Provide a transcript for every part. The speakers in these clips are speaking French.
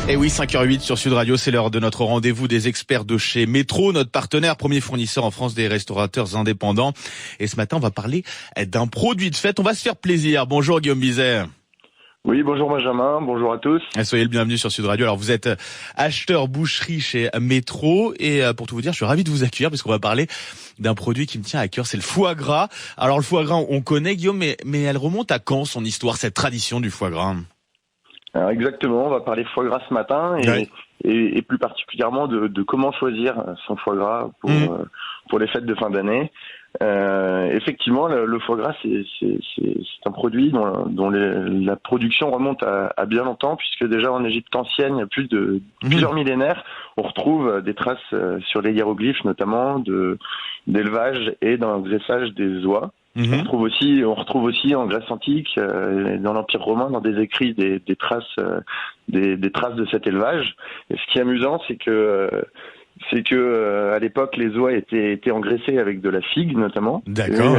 Et oui, 5h08 sur Sud Radio, c'est l'heure de notre rendez-vous des experts de chez Métro, notre partenaire, premier fournisseur en France des restaurateurs indépendants. Et ce matin, on va parler d'un produit de fête. On va se faire plaisir. Bonjour Guillaume Bizet. Oui, bonjour Benjamin, bonjour à tous. Soyez le bienvenu sur Sud Radio. Alors vous êtes acheteur boucherie chez Métro et pour tout vous dire, je suis ravi de vous accueillir parce qu'on va parler d'un produit qui me tient à cœur, c'est le foie gras. Alors le foie gras, on connaît Guillaume, mais elle remonte à quand son histoire, cette tradition du foie gras ? Alors exactement, on va parler foie gras ce matin et plus particulièrement de comment choisir son foie gras pour les fêtes de fin d'année. Effectivement, le foie gras, c'est un produit dont la production remonte à bien longtemps, puisque déjà en Égypte ancienne, il y a plusieurs millénaires, on retrouve des traces sur les hiéroglyphes, notamment d'élevage et d'engraissage des oies. On retrouve aussi en Grèce antique, dans l'Empire romain, dans des écrits des traces de cet élevage. Et ce qui est amusant, c'est que à l'époque les oies étaient engraissées avec de la figue notamment. D'accord.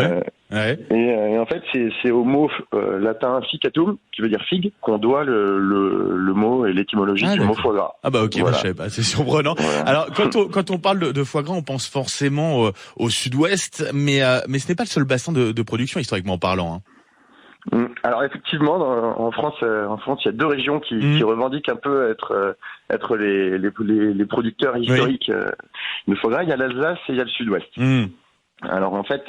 Et en fait c'est au mot latin ficatum, qui veut dire figue, qu'on doit le mot et l'étymologie du mot foie gras. Ah bah ok, voilà. Je sais pas, c'est surprenant. Voilà. Alors quand on parle de foie gras, on pense forcément au sud-ouest, mais ce n'est pas le seul bassin de production historiquement parlant. Alors effectivement, en France, il y a deux régions qui revendiquent un peu être les producteurs historiques de foie gras. Il y a l'Alsace et il y a le Sud-Ouest. Alors en fait,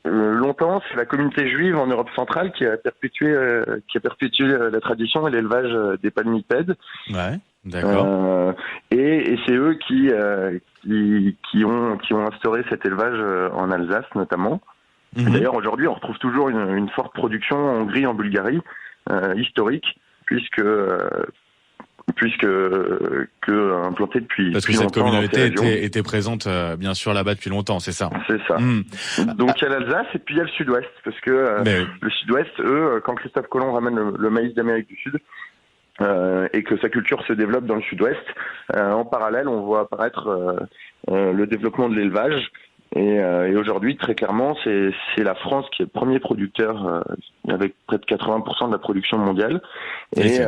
longtemps, c'est la communauté juive en Europe centrale qui a perpétué la tradition et l'élevage des palmipèdes. Ouais, d'accord. Et c'est eux qui ont instauré cet élevage en Alsace notamment. D'ailleurs, aujourd'hui, on retrouve toujours une forte production en Hongrie, en Bulgarie, historique, puisque implantée depuis parce que cette communauté était présente, bien sûr, là-bas depuis longtemps, c'est ça. C'est ça. Donc il y a l'Alsace et puis il y a le Sud-Ouest, parce que le Sud-Ouest, eux, quand Christophe Colomb ramène le maïs d'Amérique du Sud, et que sa culture se développe dans le Sud-Ouest, en parallèle, on voit apparaître le développement de l'élevage. Et aujourd'hui, très clairement, c'est la France qui est le premier producteur avec près de 80% de la production mondiale. Et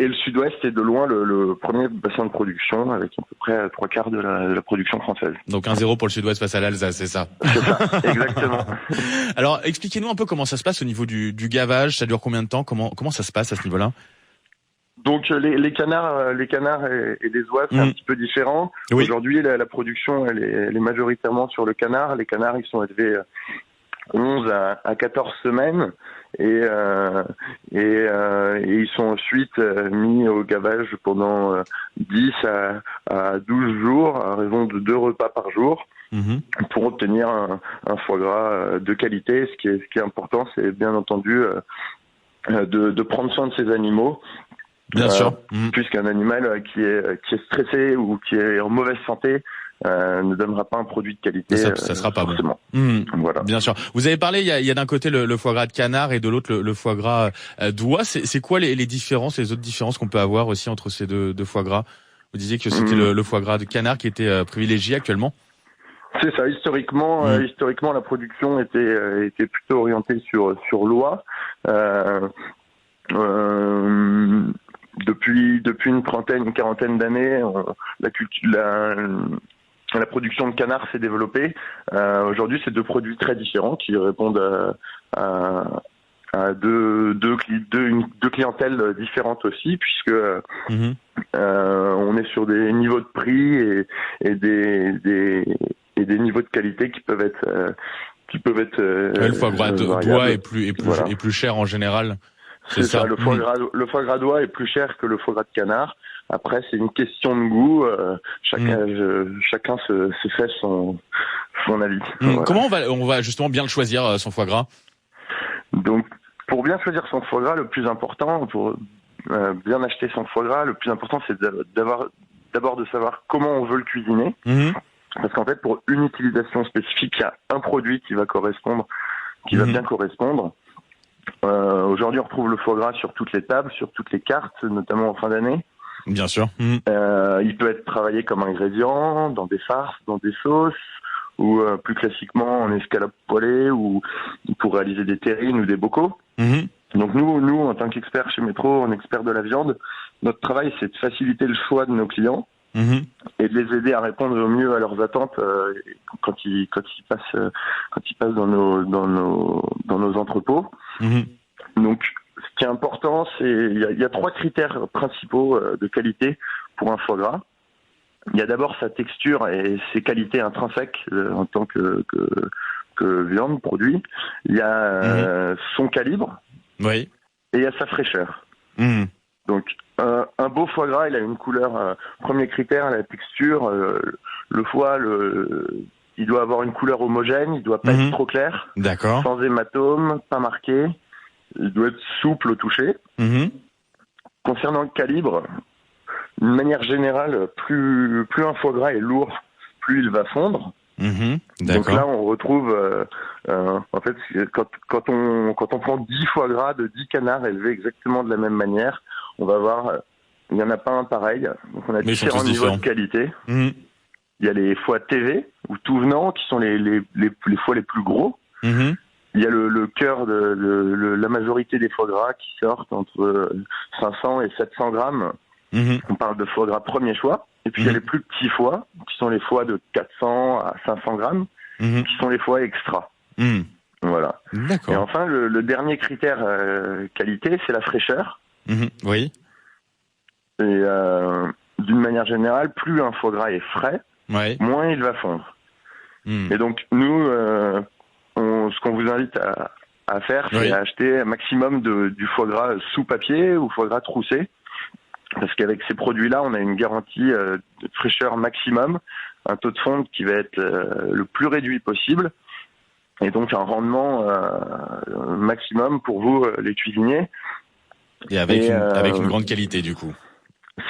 le Sud-Ouest est de loin le premier bassin de production avec à peu près 3/4 de la production française. Donc 1-0 pour le Sud-Ouest face à l'Alsace, c'est ça? C'est ça, exactement. Alors, expliquez-nous un peu comment ça se passe au niveau du gavage. Ça dure combien de temps? Comment ça se passe à ce niveau-là? Donc les canards et les oies, c'est un petit peu différent. Oui. Aujourd'hui, la production elle est majoritairement sur le canard. Les canards, ils sont élevés 11 à 14 semaines et ils sont ensuite mis au gavage pendant 10 à 12 jours à raison de 2 repas par jour. Pour obtenir un foie gras de qualité. Ce qui est important, c'est bien entendu de prendre soin de ces animaux. Bien sûr. Puisqu'un animal qui est stressé ou qui est en mauvaise santé ne donnera pas un produit de qualité. Ça sera pas forcément. Bon. Voilà. Bien sûr. Vous avez parlé, il y a d'un côté le foie gras de canard et de l'autre le foie gras d'oie. C'est quoi les différences, les autres différences qu'on peut avoir aussi entre ces deux foie gras? Vous disiez que c'était le foie gras de canard qui était privilégié actuellement. C'est ça. Historiquement, la production était plutôt orientée sur l'oie. Depuis une quarantaine d'années, la production de canard s'est développée. Aujourd'hui, c'est deux produits très différents qui répondent à deux clientèles différentes aussi, puisque on est sur des niveaux de prix et des niveaux de qualité qui peuvent être le foie gras d'oie est plus cher en général. C'est ça. Le foie gras d'oie est plus cher que le foie gras de canard. Après, c'est une question de goût. Chacun se fait son avis. Voilà. Comment on va justement bien le choisir, son foie gras? Donc, pour bien choisir son foie gras, le plus important, pour bien acheter son foie gras, le plus important, c'est d'abord de savoir comment on veut le cuisiner. Parce qu'en fait, pour une utilisation spécifique, il y a un produit qui va bien correspondre. Aujourd'hui, on retrouve le foie gras sur toutes les tables, sur toutes les cartes, notamment en fin d'année. Bien sûr. Il peut être travaillé comme ingrédient dans des farces, dans des sauces, ou plus classiquement en escalope poêlée, ou pour réaliser des terrines ou des bocaux. Donc nous, en tant qu'experts chez Métro, en experts de la viande, notre travail, c'est de faciliter le choix de nos clients et de les aider à répondre au mieux à leurs attentes quand ils passent dans nos entrepôts. Donc, ce qui est important, c'est il y a 3 critères principaux de qualité pour un foie gras. Il y a d'abord sa texture et ses qualités intrinsèques en tant que viande, produit. Il y a son calibre. Oui. Et il y a sa fraîcheur. Donc, un beau foie gras, il a une couleur. Premier critère, la texture. Le foie, il doit avoir une couleur homogène. Il doit pas être trop clair. D'accord. Sans hématome, pas marqué. Il doit être souple au toucher. Concernant le calibre, d'une manière générale, plus un foie gras est lourd, plus il va fondre. Donc là, on retrouve, en fait, quand on prend 10 foie gras de 10 canards élevés exactement de la même manière, on va voir, il n'y en a pas un pareil. Donc on a différents niveaux de qualité. Il y a les foies TV ou tout venant qui sont les foies les plus gros. Il y a le cœur de la majorité des foie gras qui sortent entre 500 et 700 grammes. On parle de foie gras premier choix. Et puis il y a les plus petits foies, qui sont les foies de 400 à 500 grammes, qui sont les foies extra. Voilà. Et enfin, le dernier critère qualité, c'est la fraîcheur. Oui. Et d'une manière générale, plus un foie gras est frais, moins il va fondre. Et donc nous, ce qu'on vous invite à faire, c'est acheter un maximum du foie gras sous papier ou foie gras troussé. Parce qu'avec ces produits-là, on a une garantie de fraîcheur maximum, un taux de fonte qui va être le plus réduit possible, et donc un rendement maximum pour vous, les cuisiniers. Et avec une grande qualité, du coup.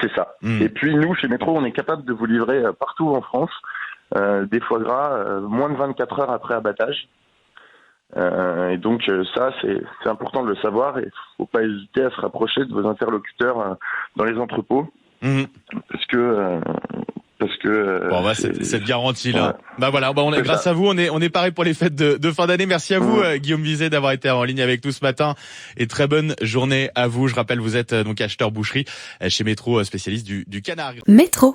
C'est ça. Et puis nous, chez Métro, on est capable de vous livrer partout en France des foie gras moins de 24 heures après abattage. Et donc ça, c'est important de le savoir et faut pas hésiter à se rapprocher de vos interlocuteurs dans les entrepôts parce que cette garantie là. Voilà, on est grâce à vous, on est paré pour les fêtes de fin d'année. Merci à vous Guillaume Vizet d'avoir été en ligne avec nous ce matin et très bonne journée à vous. Je rappelle, vous êtes donc acheteur boucherie chez Métro, spécialiste du canard. Métro.